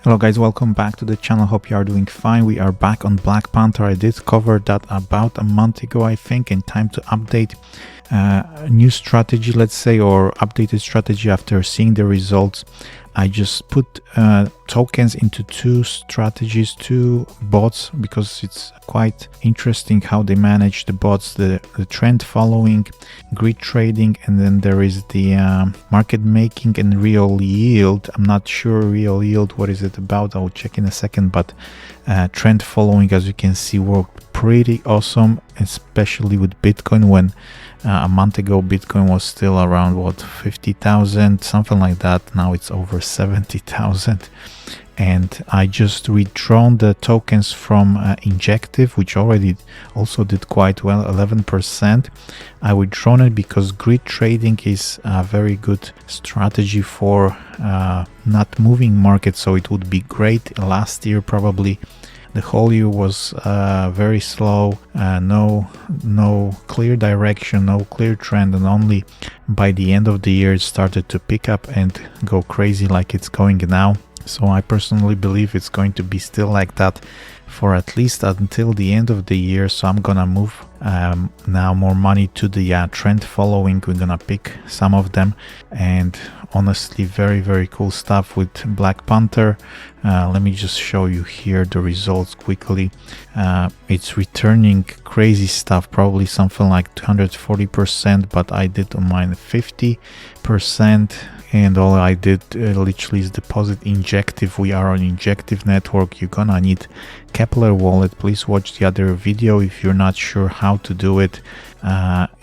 Hello guys, welcome back to the channel. Hope you are doing fine. We are back on Black Panther. I did cover that about a month ago, I think, and time to update a new strategy, let's say, or updated strategy after seeing the results. I just put tokens into two strategies, two bots, because it's quite interesting how they manage the bots, the trend following, grid trading, and then there is the market making and real yield. I'm not sure real yield, what is it about? I'll check in a second, but trend following, as you can see, worked pretty awesome, especially with Bitcoin when a month ago Bitcoin was still around what, 50,000, something like that. Now it's over 70,000. And I just redrawn the tokens from Injective, which already also did quite well, 11%. I withdrawn it because grid trading is a very good strategy for not moving market, so it would be great. Last year probably the whole year was very slow, no clear direction, no clear trend, and only by the end of the year it started to pick up and go crazy like it's going now. So I personally believe it's going to be still like that for at least until the end of the year. So I'm gonna move now more money to the trend following. We're gonna pick some of them, and honestly very cool stuff with Black Panther. Let me just show you here the results quickly. It's returning crazy stuff, probably something like 240%, but I did on mine 50%. And all I did literally is deposit Injective. We are on Injective network. You're gonna need Keplr wallet. Please watch the other video if you're not sure how to do it.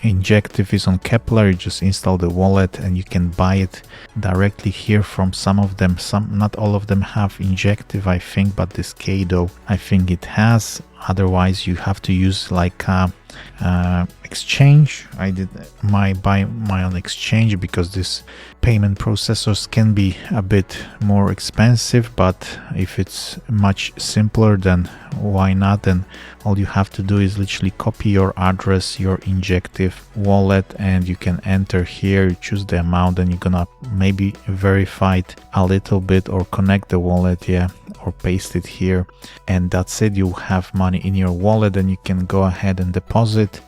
Injective is on Keplr. You just install the wallet and you can buy it directly here from some of them. Not all of them have Injective, I think, but this Kado, I think it has. Otherwise you have to use like exchange. I did buy my own exchange because this payment processors can be a bit more expensive, but if it's much simpler, then why not? Then all you have to do is literally copy your address, your Injective wallet, and you can enter here, you choose the amount, and you're gonna maybe verify it a little bit or connect the wallet, or paste it here, and that's it. You have money in your wallet and you can go ahead and deposit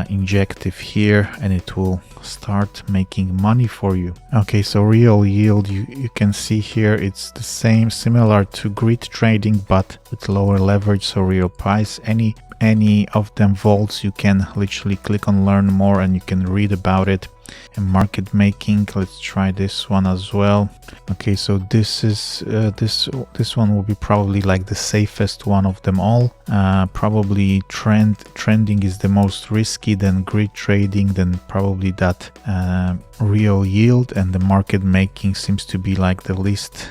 Injective here, and it will start making money for you. Okay, so real yield, you can see here it's the same, similar to grid trading, but with lower leverage. So real price, any of them vaults, you can literally click on learn more and you can read about it. And market making, let's try this one as well. Okay, so this is this one will be probably like the safest one of them all. Probably trending is the most risky, then grid trading, then probably that real yield, and the market making seems to be like the least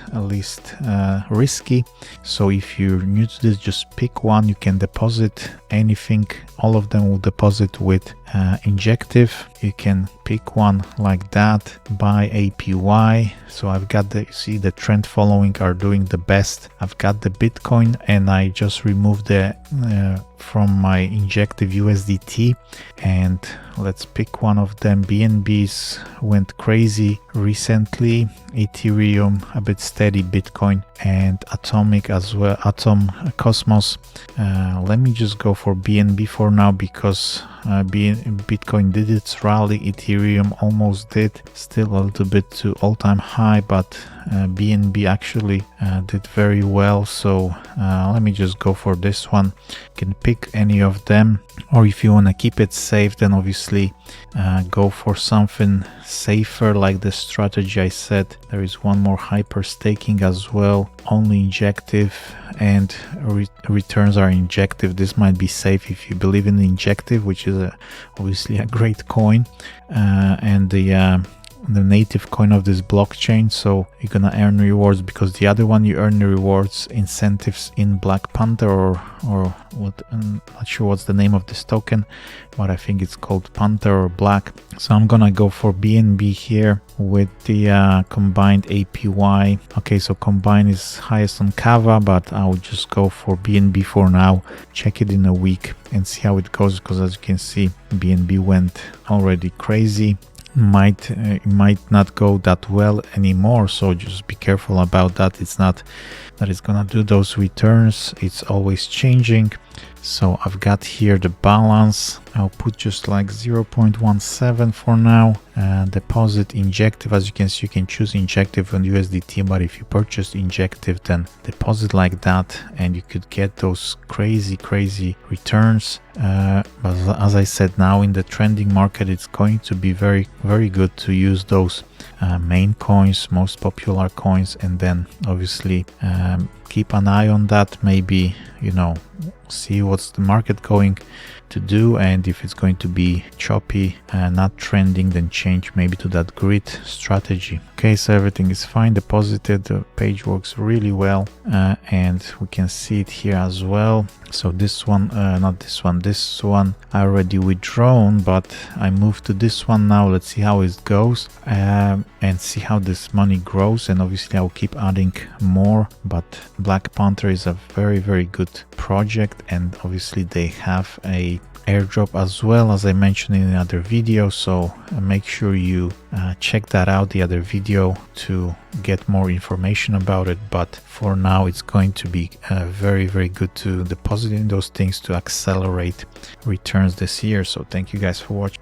risky. So if you're new to this, just pick one. You can deposit anything. All of them will deposit with Injective. You can pick one like that, buy APY. So I've got the trend following are doing the best. I've got the Bitcoin, and I just removed the from my Injective USDT, and let's pick one of them. BNBs went crazy recently, Ethereum a bit steady, Bitcoin, and Atomic as well, Cosmos. Let me just go for BNB for now because Bitcoin did its rally, Ethereum almost did, still a little bit to all-time high, but BNB actually did very well. So let me just go for this one. You can pick any of them, or if you want to keep it safe, then obviously go for something safer like the strategy I said. There is one more hyper staking as well, only Injective, and returns are Injective. This might be safe if you believe in Injective, which is obviously a great coin, and the native coin of this blockchain. So you're gonna earn rewards, because the other one you earn the rewards incentives in Black Panther or what, I'm not sure what's the name of this token, but I think it's called Panther or Black. So I'm gonna go for BNB here with the combined APY. Okay, so combined is highest on Kava, but I would just go for BNB for now. Check it in a week and see how it goes, because as you can see, BNB went already crazy. might not go that well anymore, so just be careful about that. It's not that it's gonna do those returns, it's always changing. So I've got here the balance. I'll put just like 0.17 for now. Deposit Injective. As you can see, you can choose Injective on USDT, but if you purchase Injective, then deposit like that and you could get those crazy returns. But as I said, now in the trending market, it's going to be very good to use those main coins, most popular coins, and then obviously keep an eye on that. Maybe, you know, see what's the market going to do, and if it's going to be choppy and not trending, then change maybe to that grid strategy. Okay, so everything is fine, deposited, the page works really well, and we can see it here as well. So this one, not this one, this one I already withdrawn, but I moved to this one now. Let's see how it goes, and see how this money grows, and obviously I'll keep adding more. But Black Panther is a very good project, and obviously they have a airdrop as well, as I mentioned in another video, so make sure you check that out, the other video, to get more information about it. But for now it's going to be very good to deposit in those things to accelerate returns this year. So thank you guys for watching.